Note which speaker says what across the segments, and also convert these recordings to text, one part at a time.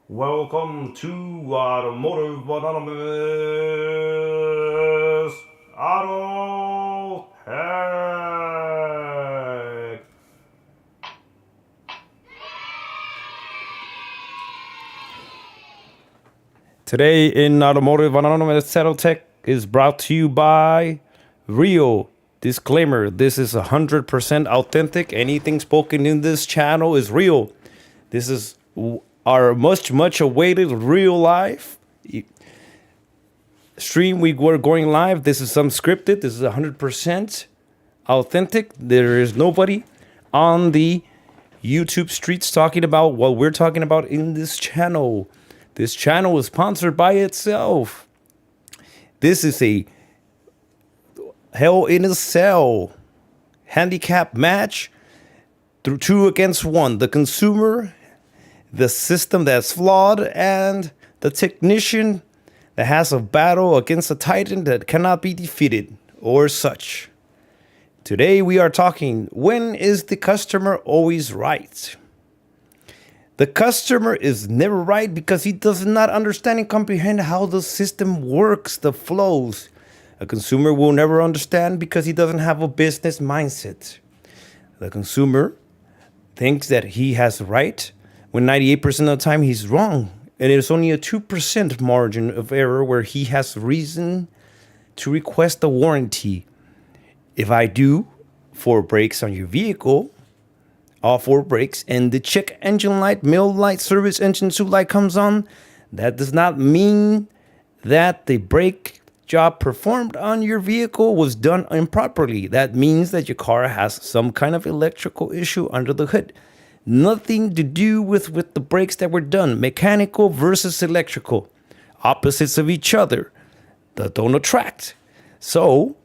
Speaker 1: Welcome to Automotive Anonymous Auto Hack. Today in Automotive Anonymous Settle Tech is brought to you by Rio. Disclaimer, this is 100% authentic. Anything spoken in this channel is real. This is our much awaited real life stream. We were going live. This is unscripted. This is 100% authentic. There is nobody on the YouTube streets talking about what we're talking about in this channel. This channel is sponsored by itself. This is a Hell in a Cell handicap match through 2 against 1. The consumer, the system that's flawed, and the technician that has a battle against a titan that cannot be defeated or such. Today we are talking, when is the customer always right? The customer is never right because he does not understand and comprehend how the system works, the flows. A consumer will never understand because he doesn't have a business mindset. The consumer thinks that he has right when 98% of the time he's wrong. And it's only a 2% margin of error where he has reason to request a warranty. If I do 4 brakes on your vehicle, all 4 brakes, and the check engine light, mill light, service engine suit light comes on, that does not mean that the brake job performed on your vehicle was done improperly. That means that your car has some kind of electrical issue under the hood. Nothing to do with the brakes that were done. Mechanical versus electrical. Opposites of each other. That don't attract. So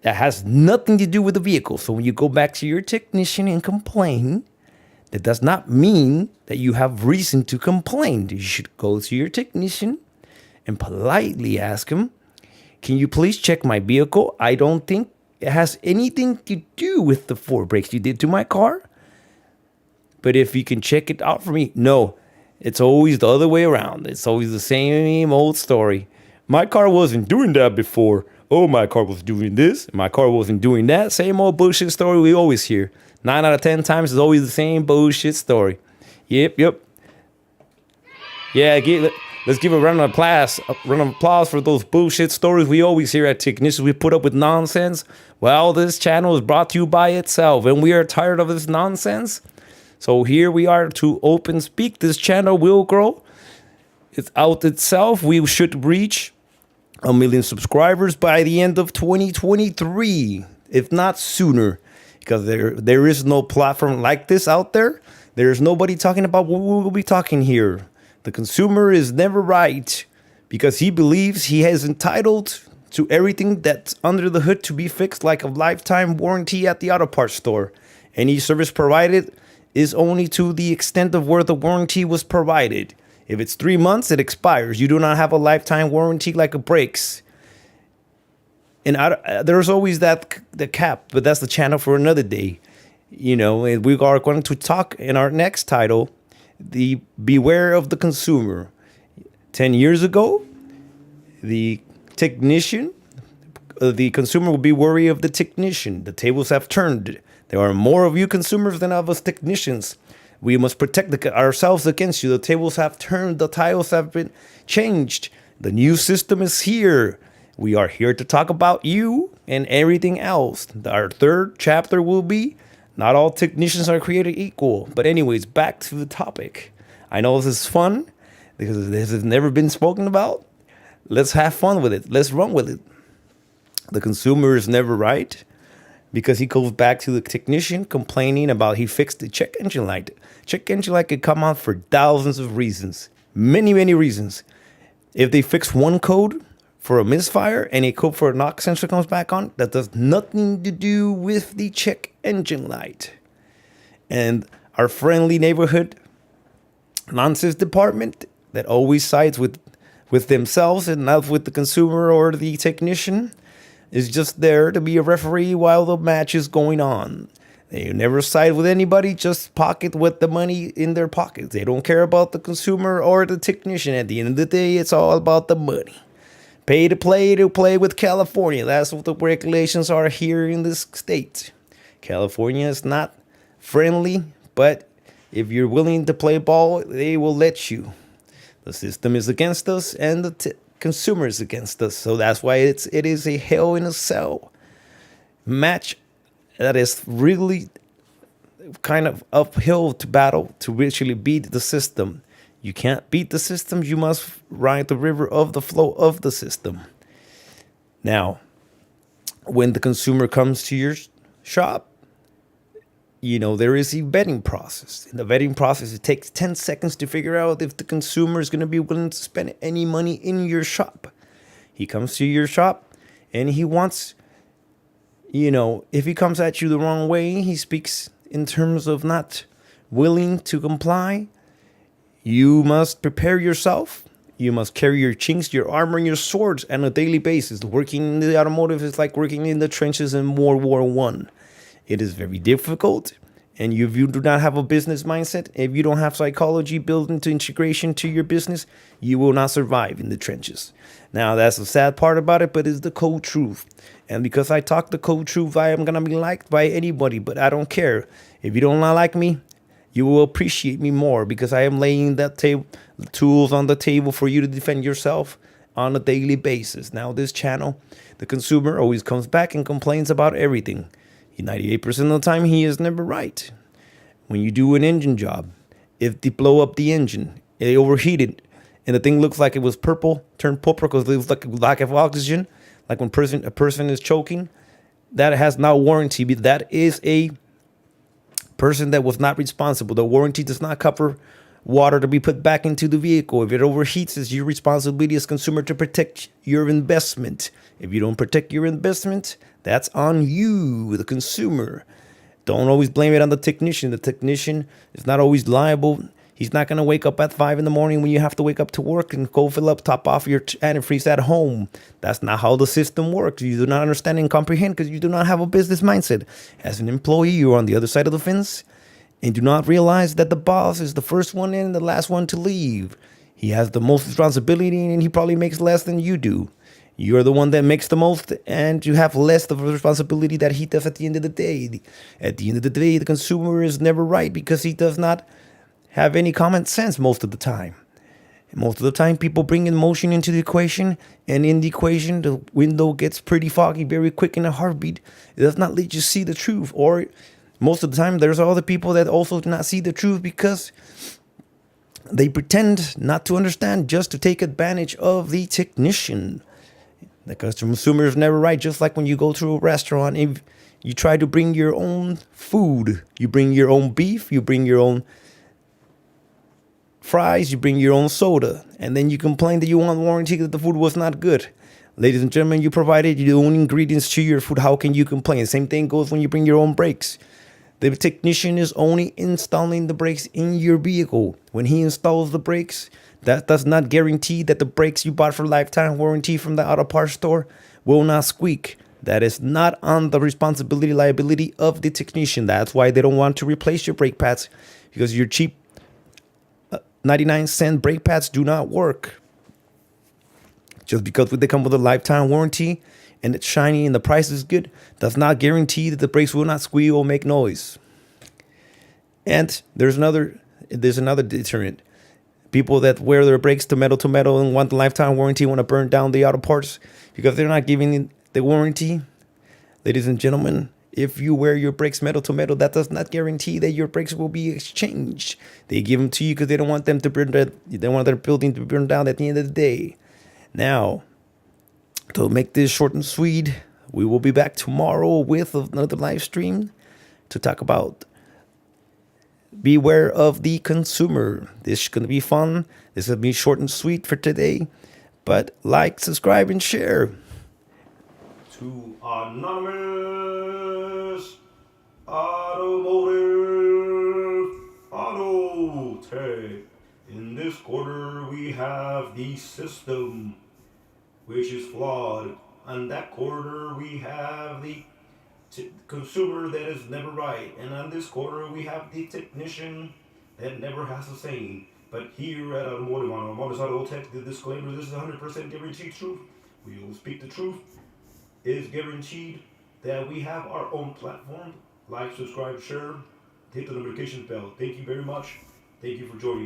Speaker 1: that has nothing to do with the vehicle. So when you go back to your technician and complain, that does not mean that you have reason to complain. You should go to your technician and politely ask him, can you please check my vehicle? I don't think it has anything to do with the 4 brakes you did to my car. But if you can check it out for me, no, it's always the other way around. It's always the same old story. My car wasn't doing that before. Oh, my car was doing this. My car wasn't doing that. Same old bullshit story we always hear. 9 out of 10 times is always the same bullshit story. Yep. Yeah, let's give a round of applause for those bullshit stories we always hear at Technicians. We put up with nonsense. Well, this channel is brought to you by itself, and we are tired of this nonsense. So here we are to open speak. This channel will grow. It's out itself. We should reach 1 million subscribers by the end of 2023, if not sooner, because there is no platform like this out there. There's nobody talking about what we will be talking here. The consumer is never right because he believes he is entitled to everything that's under the hood to be fixed, like a lifetime warranty at the auto parts store. Any service provided is only to the extent of where the warranty was provided. If it's 3 months, it expires. You do not have a lifetime warranty like a brakes. And there's always the cap, but that's the channel for another day. You know, and we are going to talk in our next title, the beware of the consumer. 10 years ago, the consumer will be wary of the technician. The tables have turned. There are more of you consumers than of us technicians. We must protect ourselves against you. The tables have turned. The tiles have been changed. The new system is here. We are here to talk about you and everything else. Our 3rd chapter will be, not all technicians are created equal. But anyways, back to the topic. I know this is fun because this has never been spoken about. Let's have fun with it. Let's run with it. The consumer is never right because he goes back to the technician complaining about he fixed the check engine light. Check engine light could come on for thousands of reasons. Many reasons. If they fix one code for a misfire and a code for a knock sensor comes back on, that does nothing to do with the check engine light. And our friendly neighborhood nonsense department that always sides with themselves and not with the consumer or the technician is just there to be a referee while the match is going on. They never side with anybody, just pocket with the money in their pockets. They don't care about the consumer or the technician. At the end of the day, it's all about the money. Pay to play with California. That's what the regulations are here in this state. California is not friendly, but if you're willing to play ball, they will let you. The system is against us, and the consumer is against us. So that's why it is a hell in a cell match that is really kind of uphill to battle to actually beat the system. You can't beat the system. You must ride the river of the flow of the system. Now, when the consumer comes to your shop, there is a vetting process. In the vetting process, it takes 10 seconds to figure out if the consumer is going to be willing to spend any money in your shop. He comes to your shop and he wants, if he comes at you the wrong way, he speaks in terms of not willing to comply. You must prepare yourself. You must carry your chinks, your armor, and your swords on a daily basis. Working in the automotive is like working in the trenches in World War I. It is very difficult. And if you do not have a business mindset, if you don't have psychology built into integration to your business, you will not survive in the trenches. Now, that's the sad part about it, but it's the cold truth. And because I talk the cold truth, I am going to be liked by anybody, but I don't care. If you don't like me, you will appreciate me more because I am laying that tools on the table for you to defend yourself on a daily basis. Now, this channel, the consumer always comes back and complains about everything. 98% of the time, he is never right. When you do an engine job, if they blow up the engine, they overheat it, and the thing looks like it was purple, turned purple because it was like a lack of oxygen, like when a person is choking, that has no warranty. But that is a person that was not responsible. The warranty does not cover water to be put back into the vehicle. If it overheats, it's your responsibility as consumer to protect your investment. If you don't protect your investment, that's on you, the consumer. Don't always blame it on the technician. The technician is not always liable. He's not going to wake up at 5 a.m. when you have to wake up to work and go fill up, top off your antifreeze at home. That's not how the system works. You do not understand and comprehend because you do not have a business mindset. As an employee, you're on the other side of the fence and do not realize that the boss is the first one in and the last one to leave. He has the most responsibility and he probably makes less than you do. You're the one that makes the most and you have less of a responsibility that he does at the end of the day. At the end of the day, the consumer is never right because he does not have any common sense most of the time. Most of the time, people bring emotion into the equation, and in the equation, the window gets pretty foggy very quick in a heartbeat. It does not let you see the truth. Or most of the time, there's other people that also do not see the truth because they pretend not to understand just to take advantage of the technician. The consumer is never right. Just like when you go to a restaurant, if you try to bring your own food, you bring your own beef, you bring your own fries, you bring your own soda, and then you complain that you want warranty that the food was not good. Ladies and gentlemen, you provided your own ingredients to your food. How can you complain? Same thing goes when you bring your own brakes. The technician is only installing the brakes in your vehicle. When he installs the brakes, that does not guarantee that the brakes you bought for lifetime warranty from the auto parts store will not squeak. That is not on the responsibility, liability of the technician. That's why they don't want to replace your brake pads, because your cheap 99-cent brake pads do not work. Just because they come with a lifetime warranty and it's shiny and the price is good does not guarantee that the brakes will not squeal or make noise. And there's another deterrent. People that wear their brakes to metal and want the lifetime warranty want to burn down the auto parts because they're not giving the warranty. Ladies and gentlemen, if you wear your brakes metal to metal, that does not guarantee that your brakes will be exchanged. They give them to you because they don't want them to burn. They don't want their building to burn down at the end of the day. Now, to make this short and sweet, we will be back tomorrow with another live stream to talk about beware of the consumer. This is going to be fun. This will be short and sweet for today. But like, subscribe, and share. To Anonymous Automotive Auto Tech. In this quarter, we have the system, which is flawed. On that quarter, we have the consumer that is never right. And on this corner, we have the technician that never has a saying. But here at Automotive on Automotive Auto Tech, the disclaimer: this is 100% guaranteed truth. We will speak the truth. It is guaranteed that we have our own platform. Like, subscribe, share, hit the notification bell. Thank you very much. Thank you for joining.